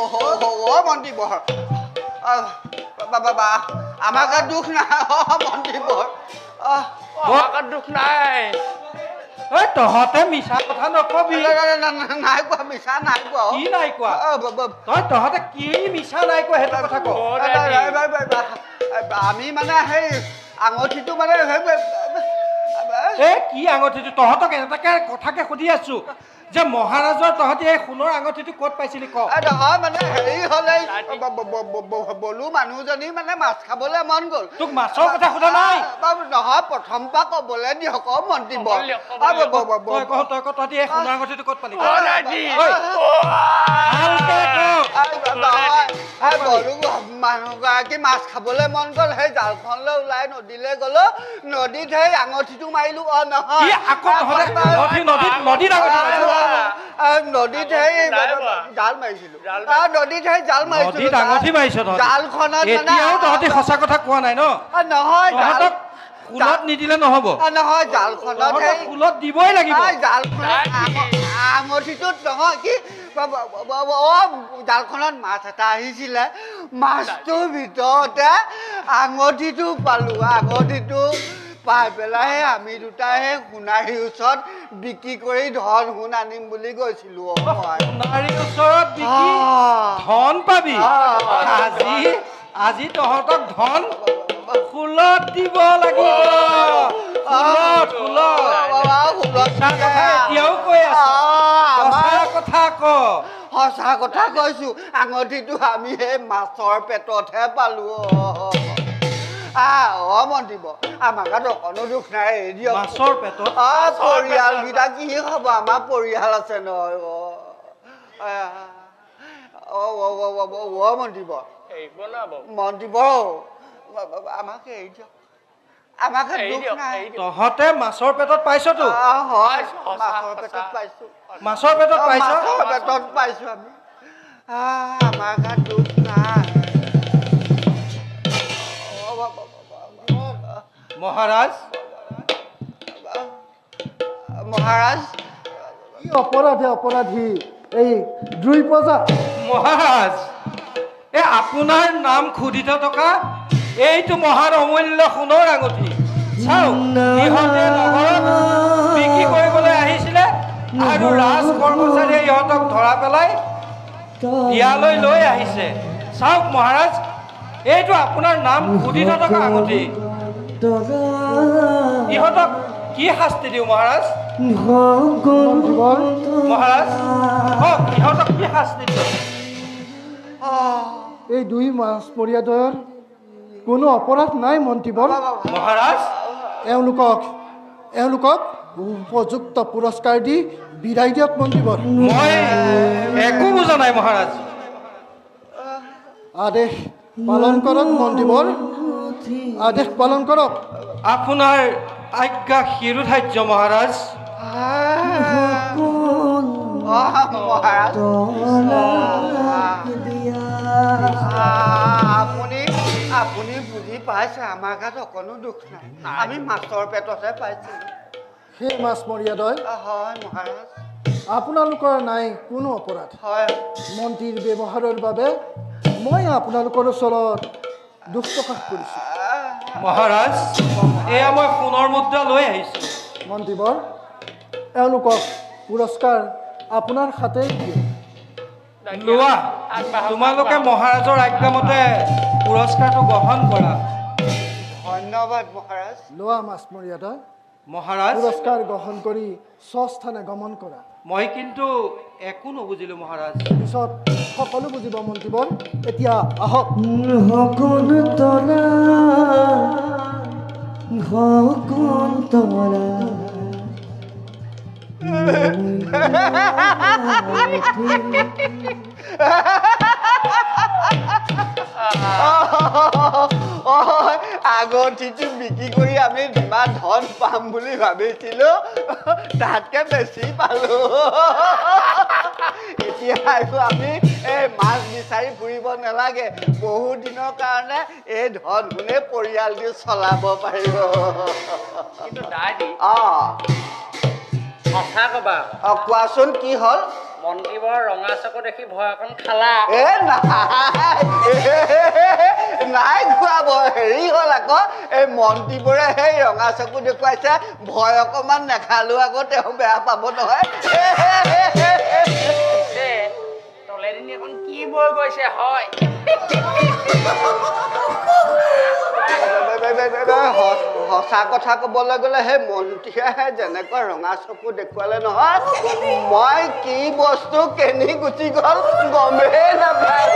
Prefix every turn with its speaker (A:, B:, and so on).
A: মন্ত্ৰী বৰ বাবা আমাৰ গাত দুখ নাই মন্ত্ৰী বৰ
B: আমাৰ দুখ নাই ঐ তহঁতে মিছা কথা নকবি
A: নাই কোৱা মিছা নাই কোৱা
B: কি নাই কোৱা তহঁতে কি মিছা নাই কোৱা সেইটো কথা ক
A: আমি মানে সেই আঙঠিটো মানে
B: কি আঙঠিটো তহঁতক এনেটাকে কথাকে সুধি আছো যে মহাৰাজৰ তহঁতি এই সোণৰ আঙঠিটো ক'ত পাইছিলি ক
A: নহয় মানে হেৰি হ'লে বলো মানুহজনী মানে মাছ খাবলৈ মন গ'ল
B: তোক মাছৰ কথা সোধা নাই
A: নহয় প্ৰথম পৰা ক'বলৈ দিয়ক মন্ত্ৰী
B: তহঁতি এই সোণৰ আঙঠিটো ক'ত পালি
A: বলো মানুহগৰাকী মাছ খাবলৈ মন গ'ল সেই জালখনলৈ ওলাই নদীলৈ গ'লো নদীত সেই আঙঠিটো মাৰিলো নহয় নদীত সেই জাল মাৰিছিলো নদীত সেই জাল মাৰিছিলো জালখনত
B: তহঁতি সঁচা কথা কোৱা নাই ন
A: নহয়
B: ফুলত নিদিলে নহ'ব
A: নহয় জালখনত
B: ফুলত দিবই লাগিব
A: জালখনত আঙঠিটোত নহয় কি জালখনত মাছ এটা আহিছিলে মাছটোৰ ভিতৰতে আঙঠিটো পালো আঙঠিটো পাই পেলাই আমি দুটাই সোণাৰীৰ ওচৰত বিক্ৰী কৰি ধন সোণ আনিম বুলি গৈছিলো
B: সোণাৰীৰ ওচৰত বিক্ৰী ধন পাবি আজি তহঁতক ধন ফুলত দিব লাগিব এতিয়াও কৈ আছো কথা ক
A: সঁচা কথা কৈছো আঙঠিটো আমি সেই মাছৰ পেটতহে পালো মন্ত্ৰী আমাৰ গাত অকণো দুখ নাই
B: মাছৰ পেটত
A: পৰিয়ালকেইটা কি হ'ব আমাৰ পৰিয়াল আছে নহয় মন্ত্ৰী আমাক এৰি দিয়ক আমাক
B: তহঁতে মাছৰ পেটত পাইছতো
A: মাছৰ পেটত পাইছো আমি আমাৰ গাত দুখ নাই
B: মহাৰাজ
C: কি অপৰাধী এই দ্ৰুইপজা
B: মহাৰাজ আপোনাৰ নাম খুদিত থকা এইটো মহান অমূল্য সোণৰ আঙঠি চাওক ইহঁতে নগৰত বিক্ৰী কৰিবলৈ আহিছিলে আৰু ৰাজ কৰ্মচাৰীয়ে ইহঁতক ধৰা পেলাই ইয়ালৈ লৈ আহিছে চাওক মহাৰাজ এইটো আপোনাৰ নাম খুদিত থকা আঙঠি ইহঁতক কি শাস্তি দিওঁ মহাৰাজ ইহঁতক কি শাস্তি দিওঁ
C: এই দুই মাছ মৰিয়াদয়ৰ কোনো অপৰাধ নাই মন্ত্ৰীবৰ
B: মহাৰাজ
C: এওঁলোকক উপযুক্ত পুৰস্কাৰ দি বিদায় দিয়ক মন্ত্ৰীবৰ
B: মই একো বুজা নাই মহাৰাজ
C: আদেশ পালন কৰক মন্ত্ৰীবৰ আদেশ পালন কৰক
B: আপোনাৰ আজ্ঞা শিৰোধাৰ্য মহাৰাজ
A: আপুনি বুজি পাইছে আমাৰ গাত অকণো দুখ নাই আমি মাছৰ পেটতহে পাইছিলো
C: সেই মাছ মৰিয়াদয়
A: হয় মহাৰাজ
C: আপোনালোকৰ নাই কোনো অপৰাধ
A: হয়
C: মন্ত্ৰীৰ ব্যৱহাৰৰ বাবে মই আপোনালোকৰ ওচৰত দুখ প্ৰকাশ কৰিছোঁ
B: মহাৰাজ এয়া মই সোণৰ মুদ্ৰা লৈ আহিছোঁ
C: মন্ত্ৰীবৰ এওঁলোকক পুৰস্কাৰ আপোনাৰ হাতে দিয়ে
B: লোৱা তোমালোকে মহাৰাজৰ আজ্ঞামতে পুৰস্কাৰটো গ্ৰহণ কৰা
A: ধন্যবাদ মহাৰাজ
C: লোৱা মাছ মৰিয়াদয়
B: মহাৰাজ
C: পুৰস্কাৰ গ্ৰহণ কৰি স্বস্থানে গমন কৰা
B: মই কিন্তু একো নুবুজিলো মহাৰাজ
C: পিছত সকলো বুজিব মন্ত্ৰীবৰ এতিয়া আহক
A: আঙঠিটো বিক্ৰী কৰি আমি যিমান ধন পাম বুলি ভাবিছিলো তাতকে বেছি পালো এতিয়া আৰু আমি এই মাছ বিচাৰি ফুৰিব নালাগে বহুত দিনৰ কাৰণে এই ধন গুণে পৰিয়ালটো চলাব পাৰিব
D: কিন্তু দাদি
A: সঁচা
D: কবা
A: কোৱাচোন কি হ'ল
D: মন্দিৰৰ ৰঙা চকু দেখি ভয় অকণ খালা
A: নাই খুৱাব হেৰি হ'ল আকৌ এই মন্ত্ৰীবোৰে সেই ৰঙা চকু দেখুৱাইছে ভয় অকণমান নেখালো আকৌ তেওঁ বেয়া পাব নহয়
D: তলেদিন এখন কি বৈ গৈছে হয়
A: সঁচা কথা ক'বলৈ গ'লে সেই মন্ত্ৰীয়ে যেনেকৈ ৰঙা চকু দেখুৱালে নহয় মই কি বস্তু কেনি গুচি গ'ল গমেই নাপায়